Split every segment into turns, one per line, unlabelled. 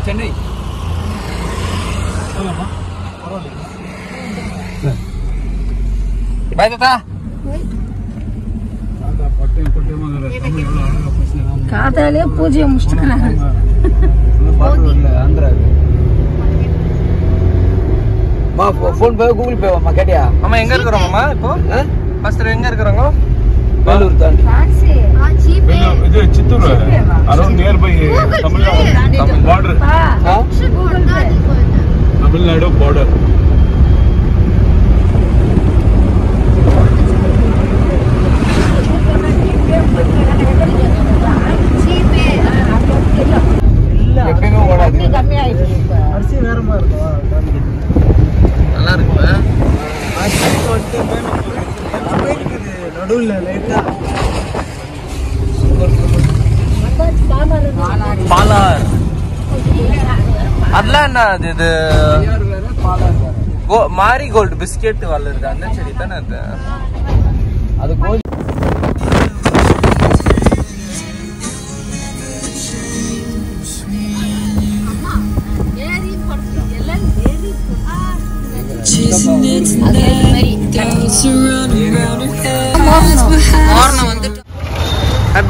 சென்னை பாய் தாத்தா.
காதாலே பூஜையை முடிச்சுட்டாங்க.
ஃபோன் பே கூகுள் பே வாமா கேட்டியா?
அம்மா எங்க இருக்கிறோம் மாமா இப்போ? ஃபர்ஸ்ட் எங்க இருக்கிறோங்க?
வேலூர் தாண்டி.
இது Chittoor around nearby Tamil Nadu border. Tamil Nadu border.
எப்பயுமே ஓடாது.
அரிசி வேற மாதிரி இருக்கும்.
நல்லா இருக்குல்ல?
நடுவில் லைட்டா
பாலார். அதெல்லாம் என்ன அது? இது மாரி கோல்டு பிஸ்கெட் வளருது அந்த செடி தானே அது? அது கோல்டு.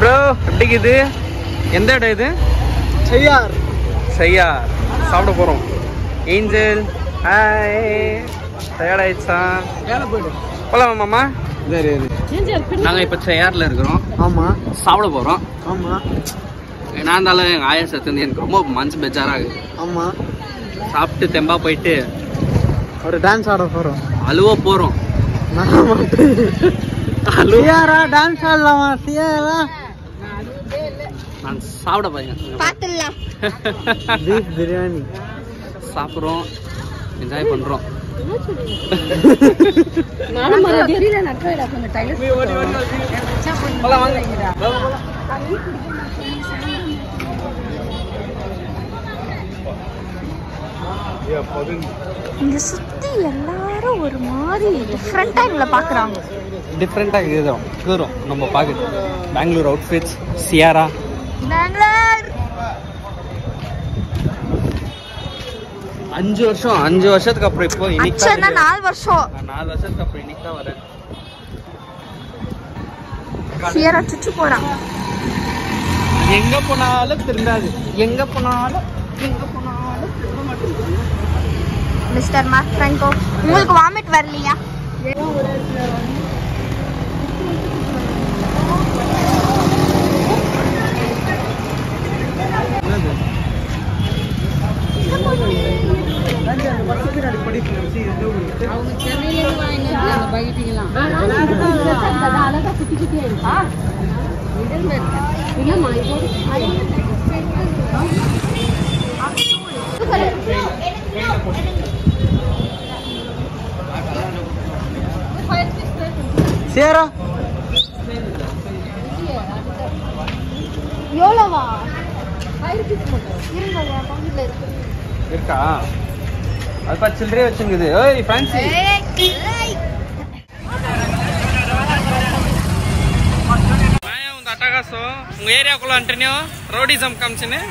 ப்ரோ எப்படி இது? எந்த இடம் இது?
செய்யார்.
செய்யார் சாப்பிட போறோம். Angel hi. தயாராயிடுச்சா? போலாம் மாமா. நாங்க இப்ப செய்யார்ல இருக்கிறோம்.
ஆமா
சாப்பிட போறோம்.
ஆமா
நான் இருந்தாலும் எங்க ஆயா சத்து எனக்கு ரொம்ப மனசு பெஜாராகுது.
ஆமா
சாப்பிட்டு தெம்பா போயிட்டு
ஒரு டான்ஸ் ஆட போறோம்.
அழுவ போறோம்.
Sierra dance ஆடலாமா? சியாரா
நான் சாப்பிட பையன்
பீஃப் பிரியாணி
சாப்பிட்றோம், என்ஜாய் பண்றோம்.
இங்க சுத்தி எல்லாரும் ஒரு மாதிரி டிஃப்ரெண்டா இவங்கள பாக்குறாங்க.
டிஃப்ரெண்டா இருக்கிறோம் நம்ம பாக்குது. Bangalore outfits Sierra.
பெங்களூர்
5 வருஷத்துக்கு அப்புறம் இப்போ இன்னைக்கு
4 வருஷம்
4 வருஷத்துக்கு அப்புறம் இன்னைக்கு தான் வரேன்.
சியாரா சுச்சு போறான்.
எங்க போனாலும் திருந்தாது. எங்க போனாலும்
மிஸ்டர் மார்க் ஃப்ராங்கோ, உங்களுக்கு வாமிட் வரலையா?
சேரா
எவ்வளவா?
இருக்கா? அது பார்த்து சில்லறையே வச்சுங்குது. ஏய் ஃபேன்சி. நான் அட்டகாசம் உங்க ஏரியாக்குள்ள அன்றினியோ ரோடிசம் காமிச்சுன்னு.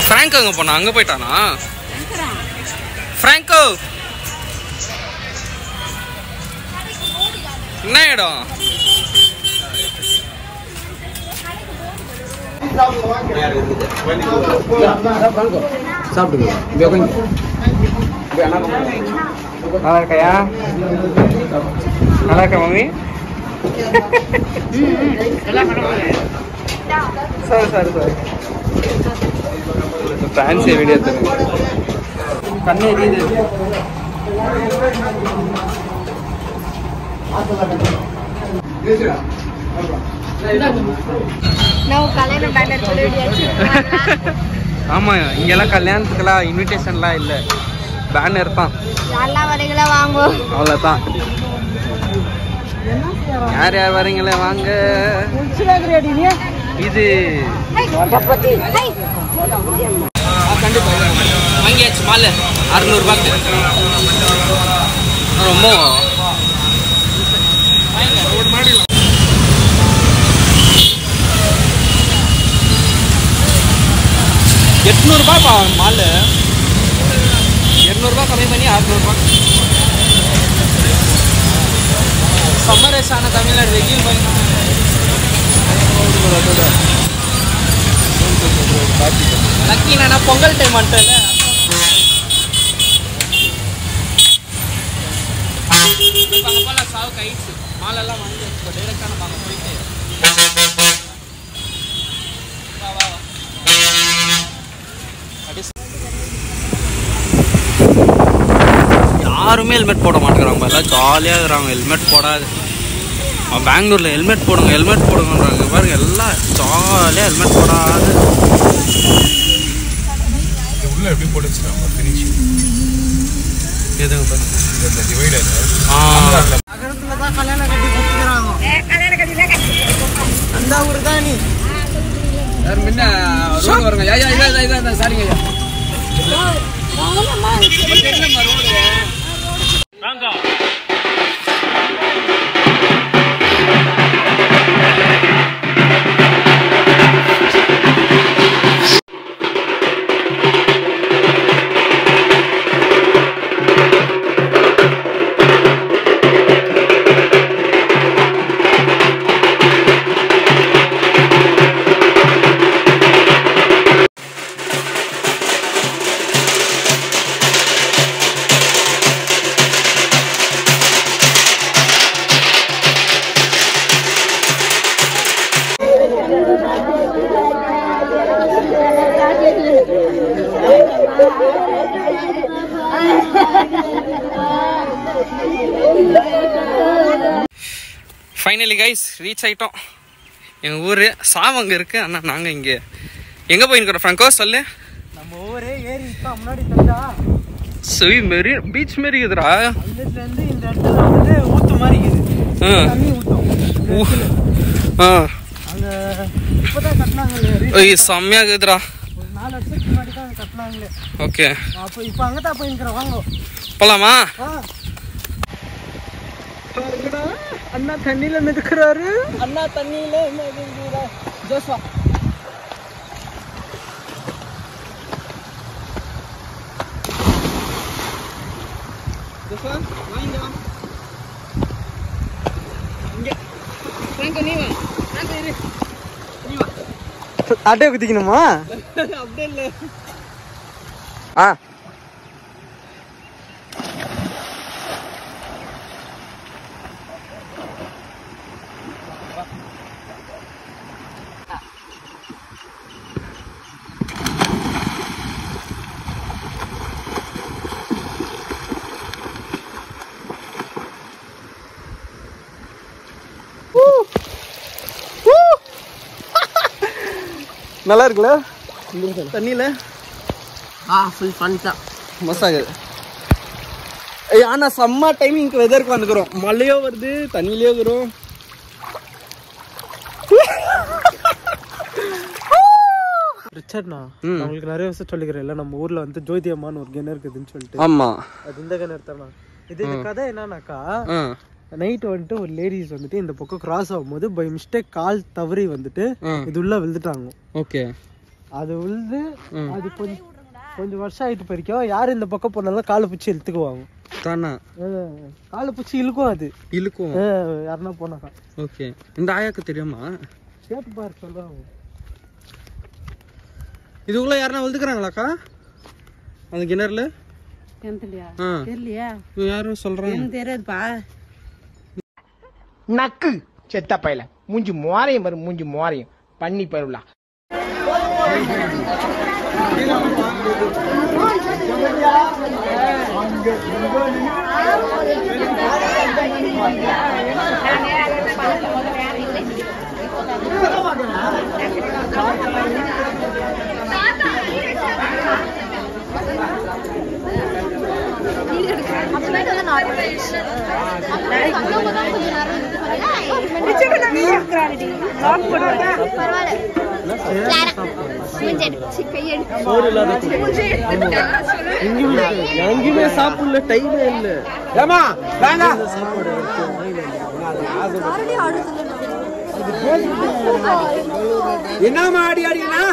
ஃப்ராங்கோ அங்க போனா? அங்க போயிட்டானா ஃப்ராங்கோ? என்ன இடம்? நல்லா இருக்கையா? நல்லா இருக்க மம்மி? சரி ஃபேன்சி வீடியோ எடுத்து கண்ணு எரியுது. ஆமா இங்கெல்லாம் கல்யாணத்துக்கெல்லாம் இன்விடேஷன்லாம் இல்லை, பேனர் தான். அவ்வளோதான். யார் யார் வரீங்களே வாங்க. இது கண்டிப்பா வாங்கியாச்சு மாலை. 600 ரொம்ப 800 மால் 200 கம்மி பண்ணி 600 சம்மரேஷான தமிழ்நாடு வெயில் லக்கி நானா பொங்கல் டைம் வந்துட்டேன் அங்கெல்லாம் சாவு கைச்சு மாலெல்லாம் வாங்கி இப்போ டைரெக்டாக நம்ம அங்கே போயிட்டு வா வா வா யாருமே ஹெல்மெட் போட மாட்டேங்கிறாங்க எல்லாம் ஜாலியாக இருக்கிறாங்க ஹெல்மெட் போடாது பெங்களூரில் ஹெல்மெட் போடுங்கன்றாங்க பாருங்க எல்லாம் ஜாலியாக ஹெல்மெட் போடாது
உள்ள எப்படி போட்டு வச்சுருக்காங்க ஃபினிஷிங்
எதுங்க பாரு
இந்த டிவைடர்
நகரத்துல தான் கல்யாணம் கட்டி கொடுத்துக்கிறாங்க அந்த ஊரு தான் நீ
முன்ன ரோடு வருங்க ஐயா சாரிங்க ஐயா ஃபைனலி கைஸ் ரீச் ஆகிட்டோம் எங்கள் ஊர் சாவங்க இருக்குது ஆனால் நாங்கள் இங்கே எங்கே போயிருக்கிறோம் ஃப்ராங்கோ சொல்லு
நம்ம ஊரே ஏறி இப்போ முன்னாடி தந்தா
சுவி மாரி பீச் மாரி இருக்குதுடா
அங்கிட்டுலேருந்து இந்த இடத்துல வந்து ஊற்று மாதிரி இருக்குது தண்ணி ஊற்றும் அங்கே இப்போ தான் கட்டினாங்க
செம்மையாக இருக்குதுடா
ஒரு 4 வருஷத்துக்கு முன்னாடி தான் கட்டினாங்களே
ஓகே
அப்போ இப்போ அங்கே தான் போயிருக்கிறோம் வாங்க
போகலாமா
அண்ணா தண்ணியில மிதக்கிறாரு அண்ணா தண்ணியில மிதக்கிறாரு ஜோஸ்வா ஜோஸ்வா வாங்க இங்க ஃப்ராங்கோ நீ வா ஃப்ராங்கோ இரு நீ வா அட்டை குத்திக்கணுமா அப்படியே இல்ல நல்லா இருக்குல்ல தண்ணியில ஃபுல் ஃபன் தான்
மசாக ஆனா செம்ம டைமிங் வெதருக்கு வந்துக்கிறோம் மழையோ வருது தண்ணியிலேயோ இருக்கிறோம்
ரிச்சர்ட்ண்ணா உங்களுக்கு நிறைய விஷயம் சொல்லிக்கிறேன் இல்ல நம்ம ஊர்ல வந்து ஜோதி அம்மான்னு ஒரு கிணறு இருக்குதுன்னு சொல்லிட்டு
ஆமா
அது இந்த கிணறு தானா இது கதை என்னன்னாக்கா நைட் வந்துட்டு ஒரு லேடிஸ் வந்துட்டு இந்த பக்கம் கிராஸ் ஆகும்போது பை மிஸ்டேக் கால் தவறி வந்துட்டு இது உள்ள விழுந்துட்டாங்க
ஓகே
அது விழுந்து அது கொஞ்சம் வருஷம் ஆயிட்டு போயிருக்கோம் யாரு இந்த பக்கம் போனாலும் காலை பிடிச்சி இழுத்துக்குவாங்க
தானா
காலை பிடிச்சி இழுக்கும் அது
இழுக்கும்
யாருன்னா போனாக்கா
ஓகே இந்த ஆயாக்கு தெரியுமா
கேட்டு பாரு சொல்லுவாங்க
இதுக்குள்ள யாருன்னா விழுந்துக்கிறாங்களாக்கா அந்த கிணறுல யாரும் சொல்றாங்க
தெரியாதுப்பா
நக்கு செத்த பையல மூஞ்சி மோரையும் வரும் மூஞ்சி மோரையும் பண்ணி பருவலா
எங்கேயுமே சாப்பிடல, டைமே இல்ல.
என்ன மாடி அடினா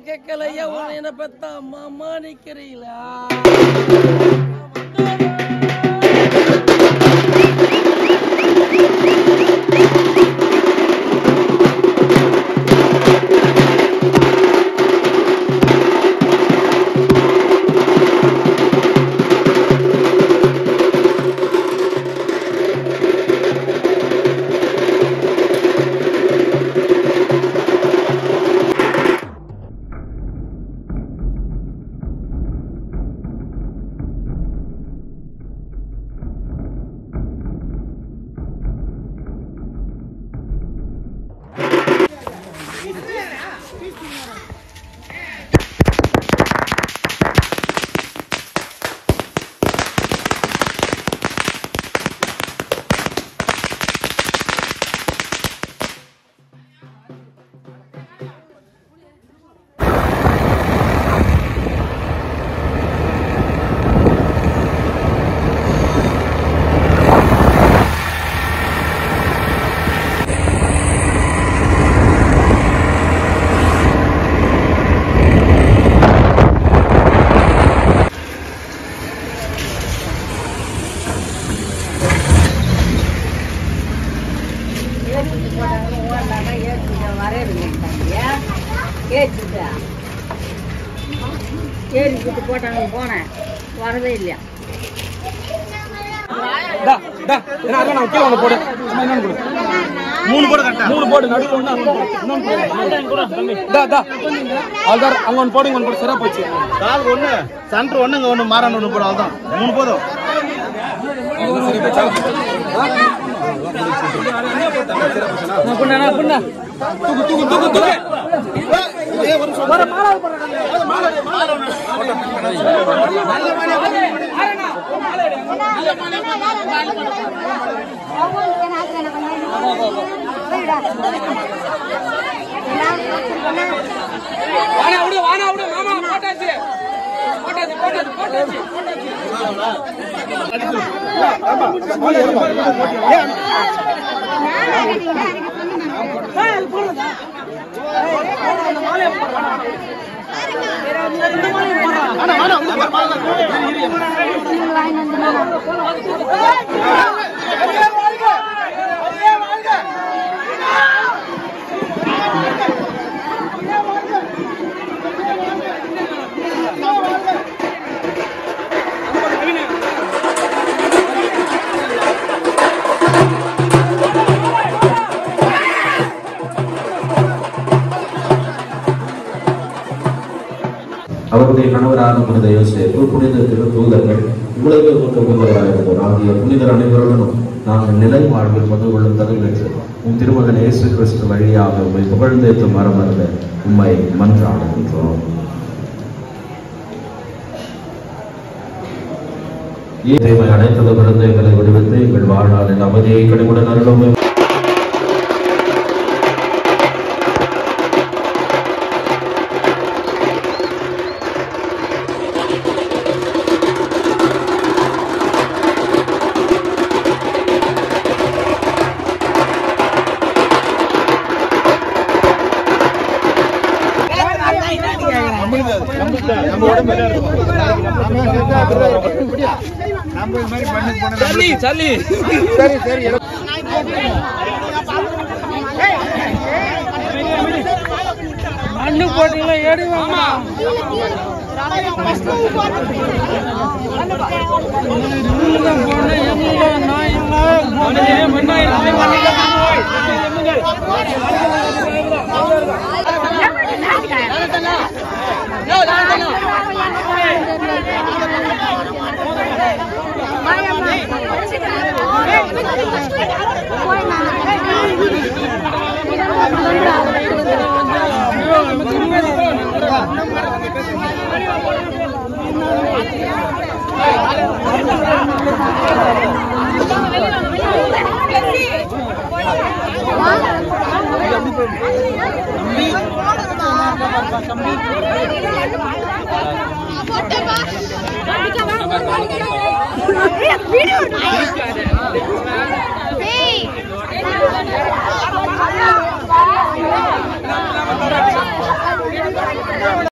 கேட்கலையா என்ன பெத்த அம்மா அம்மா நிக்கிறீங்களா?
ஏறிக்கிட்டு போட்டாங்க, போனேன், வரவே இல்லையா.
அவருடைய கணவரான புனித யோசேப்பு, புனித திருத்தூதர்கள், உலக புனிதராயிருந்தோர் ஆகிய புனிதர் அனைவருடனும் நாங்கள் நிலை வாழ்வில் பங்கு கொள்ளும் தகுதிற்று உம் திருமகன் இயேசு கிறிஸ்து வழியாக உம்மை புகழ்ந்தேற்றும் மரமர்ந்த உம்மை மன்றாடுகின்றோம். தீமை அனைத்திலிருந்து எங்களை விடுவித்து எங்கள் வாழ்நாளில் அமைதியை கனிவுடன் அருளும்.
நம்ம
சரி மண்ணு போட்டீங்களா ஏடி வாங்க
வீடியோ